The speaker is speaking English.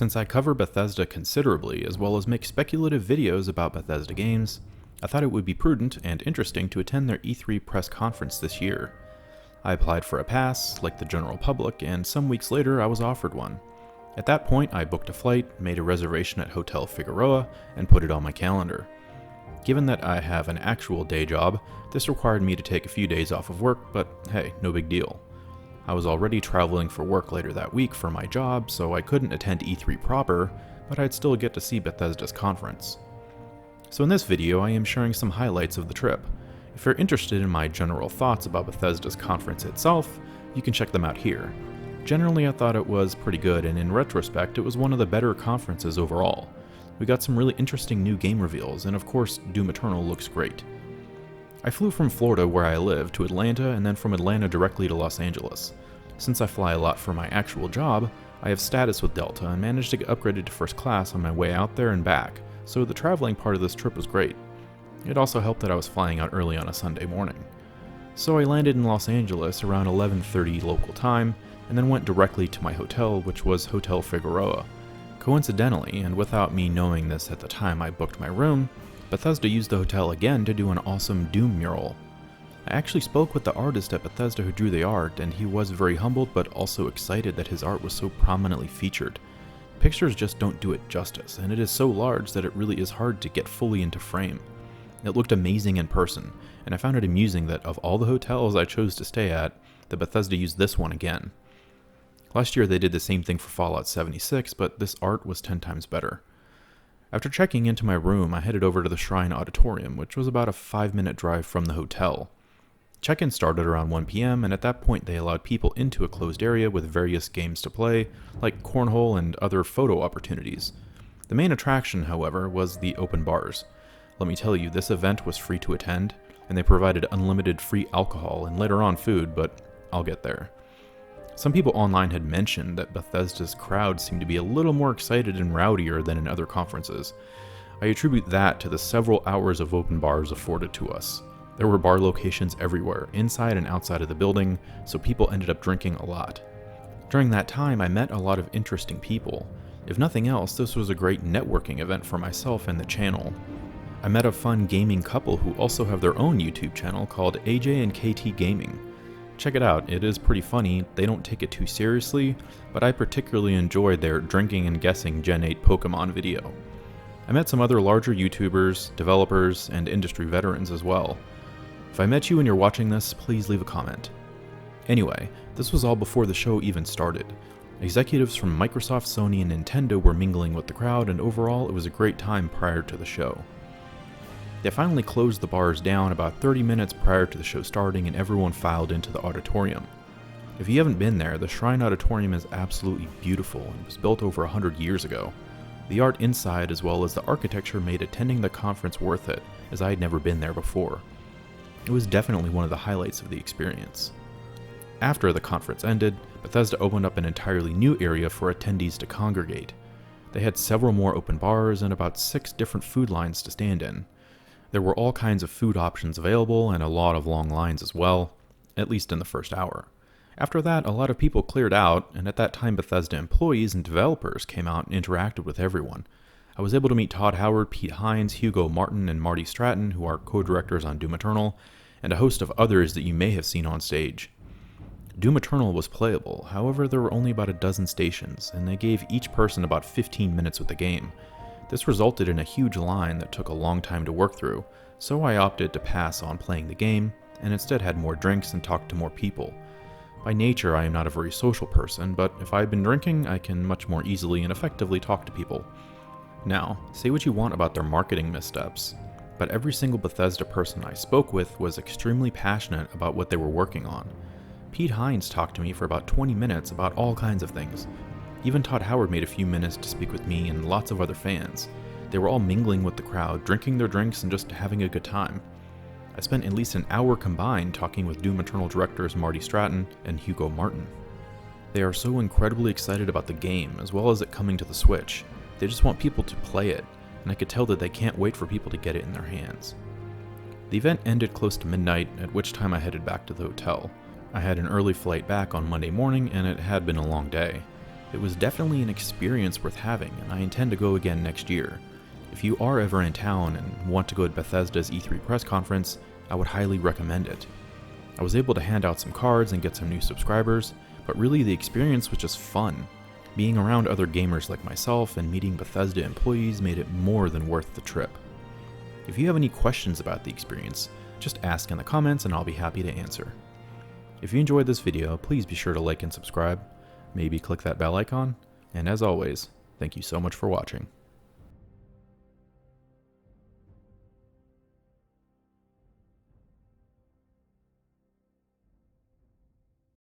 Since I cover Bethesda considerably, as well as make speculative videos about Bethesda games, I thought it would be prudent and interesting to attend their E3 press conference this year. I applied for a pass, like the general public, and some weeks later I was offered one. At that point, I booked a flight, made a reservation at Hotel Figueroa, and put it on my calendar. Given that I have an actual day job, this required me to take a few days off of work, but hey, no big deal. I was already traveling for work later that week for my job, so I couldn't attend E3 proper, but I'd still get to see Bethesda's conference. So in this video, I am sharing some highlights of the trip. If you're interested in my general thoughts about Bethesda's conference itself, you can check them out here. Generally, I thought it was pretty good, and in retrospect, it was one of the better conferences overall. We got some really interesting new game reveals, and of course, Doom Eternal looks great. I flew from Florida, where I live, to Atlanta, and then from Atlanta directly to Los Angeles. Since I fly a lot for my actual job, I have status with Delta and managed to get upgraded to first class on my way out there and back, so the traveling part of this trip was great. It also helped that I was flying out early on a Sunday morning. So I landed in Los Angeles around 11:30 local time, and then went directly to my hotel, which was Hotel Figueroa. Coincidentally, and without me knowing this at the time I booked my room, Bethesda used the hotel again to do an awesome Doom mural. I actually spoke with the artist at Bethesda who drew the art, and he was very humbled but also excited that his art was so prominently featured. Pictures just don't do it justice, and it is so large that it really is hard to get fully into frame. It looked amazing in person, and I found it amusing that of all the hotels I chose to stay at, the Bethesda used this one again. Last year they did the same thing for Fallout 76, but this art was 10 times better. After checking into my room, I headed over to the Shrine Auditorium, which was about a 5-minute drive from the hotel. Check-in started around 1 p.m., and at that point they allowed people into a closed area with various games to play, like cornhole and other photo opportunities. The main attraction, however, was the open bars. Let me tell you, this event was free to attend, and they provided unlimited free alcohol and later on food, but I'll get there. Some people online had mentioned that Bethesda's crowd seemed to be a little more excited and rowdier than in other conferences. I attribute that to the several hours of open bars afforded to us. There were bar locations everywhere, inside and outside of the building, so people ended up drinking a lot. During that time, I met a lot of interesting people. If nothing else, this was a great networking event for myself and the channel. I met a fun gaming couple who also have their own YouTube channel called AJ and KT Gaming. Check it out, it is pretty funny, they don't take it too seriously, but I particularly enjoyed their drinking and guessing Gen 8 Pokemon video. I met some other larger YouTubers, developers, and industry veterans as well. If I met you and you're watching this, please leave a comment. Anyway, this was all before the show even started. Executives from Microsoft, Sony, and Nintendo were mingling with the crowd, and overall it was a great time prior to the show. They finally closed the bars down about 30 minutes prior to the show starting, and everyone filed into the auditorium. If you haven't been there, the Shrine Auditorium is absolutely beautiful and was built over 100 years ago. The art inside as well as the architecture made attending the conference worth it, as I had never been there before. It was definitely one of the highlights of the experience. After the conference ended, Bethesda opened up an entirely new area for attendees to congregate. They had several more open bars and about 6 different food lines to stand in. There were all kinds of food options available and a lot of long lines as well, at least in the first hour. After that, a lot of people cleared out, and at that time Bethesda employees and developers came out and interacted with everyone. I was able to meet Todd Howard, Pete Hines, Hugo Martin, and Marty Stratton, who are co-directors on Doom Eternal, and a host of others that you may have seen on stage. Doom Eternal was playable, however there were only about a dozen stations, and they gave each person about 15 minutes with the game. This resulted in a huge line that took a long time to work through, so I opted to pass on playing the game, and instead had more drinks and talked to more people. By nature, I am not a very social person, but if I've been drinking, I can much more easily and effectively talk to people. Now, say what you want about their marketing missteps, but every single Bethesda person I spoke with was extremely passionate about what they were working on. Pete Hines talked to me for about 20 minutes about all kinds of things. Even Todd Howard made a few minutes to speak with me and lots of other fans. They were all mingling with the crowd, drinking their drinks and just having a good time. I spent at least an hour combined talking with Doom Eternal directors Marty Stratton and Hugo Martin. They are so incredibly excited about the game, as well as it coming to the Switch. They just want people to play it, and I could tell that they can't wait for people to get it in their hands. The event ended close to midnight, at which time I headed back to the hotel. I had an early flight back on Monday morning, and it had been a long day. It was definitely an experience worth having, and I intend to go again next year. If you are ever in town and want to go to Bethesda's E3 press conference, I would highly recommend it. I was able to hand out some cards and get some new subscribers, but really the experience was just fun. Being around other gamers like myself and meeting Bethesda employees made it more than worth the trip. If you have any questions about the experience, just ask in the comments and I'll be happy to answer. If you enjoyed this video, please be sure to like and subscribe, maybe click that bell icon, and as always, thank you so much for watching.